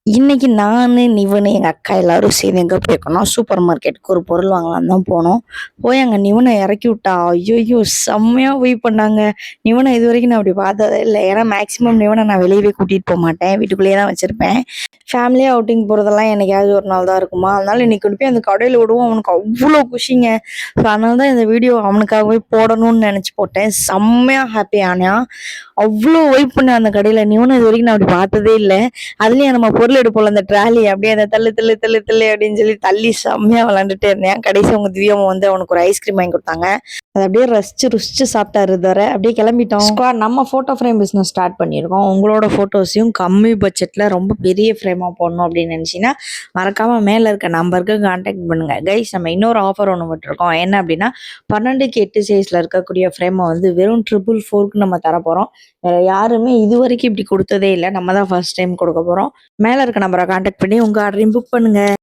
இன்னைக்கு நானு, நிவனு, எங்க அக்கா எல்லாரும் சேர்ந்து எங்க போயிருக்கோம்னா, சூப்பர் மார்க்கெட்டுக்கு ஒரு பொருள் வாங்கலான்னு தான் போனோம். போய் அங்க நிவன இறக்கி விட்டா, ஐய்யய்யோ! செம்மையா வெயிட் பண்ணாங்க. நிவன இதுவரைக்கும் நான் அப்படி பார்த்ததே இல்ல. ஏன்னா மேக்ஸிமம் நிவன நான் வெளியவே கூட்டிட்டு போமாட்டேன். வீட்டுக்குள்ளேயே தான் வச்சிருப்பேன். ஃபேமிலியா அவுட்டிங் போறதெல்லாம் என்னைக்காவது ஒரு நாள் தான் இருக்குமா. அதனால இன்னைக்கு கொண்டு போய் அந்த கடையில விடுவோம். அவனுக்கு அவ்ளோ குஷிங்க. ஸோ அதனால தான் இந்த வீடியோ அவனுக்காகவே போடணும்னு நெனச்சு போட்டேன். செம்மையா ஹாப்பி ஆனான். அவ்ளோ வெயிட் பண்ணான் அந்த கடையில. நிவன இதுவரைக்கும் நான் அப்படி பார்த்ததே இல்ல. அதுலயும் நம்ம பொருள் எடுப்போம்ல அந்த ட்ராலி அப்படியே அந்த தள்ளு தள்ளு தள்ளு தள்ளு அப்படின்னு சொல்லி தள்ளி செம்மையா விளாண்டுட்டே இருந்தேன். கடைசி அவங்க திவ்யாவும் வந்து அவனுக்கு ஒரு ஐஸ்கிரீம் வாங்கி கொடுத்தாங்க. அதை அப்படியே ரசிச்சு ருசிச்சு சாப்பிட்டாரு தவிர அப்படியே கிளம்பிட்டோம். ஸ்குவாட் நம்ம ஃபோட்டோ ஃப்ரேம் பிஸ்னஸ் ஸ்டார்ட் பண்ணியிருக்கோம். உங்களோட ஃபோட்டோஸையும் கம்மி பட்ஜெட்டில் ரொம்ப பெரிய ஃப்ரேமாக போடணும் அப்படின்னு நினச்சிங்கன்னா மறக்காமல் மேலே இருக்க நம்பருக்கு கான்டாக்ட் பண்ணுங்கள் கைஸ். நம்ம இன்னொரு ஆஃபர் ஒன்று விட்டுருக்கோம். என்ன அப்படின்னா 12க்கு 8 சைஸில் இருக்கக்கூடிய ஃப்ரேமை வந்து வெறும் 444க்கு நம்ம தரப்போகிறோம். வேற யாருமே இது வரைக்கும் இப்படி கொடுத்ததே இல்லை. நம்ம தான் ஃபர்ஸ்ட் டைம் கொடுக்க போகிறோம். மேலே இருக்க நம்பரை கான்டாக்ட் பண்ணி உங்கள் ஆர்டரையும் புக் பண்ணுங்கள்.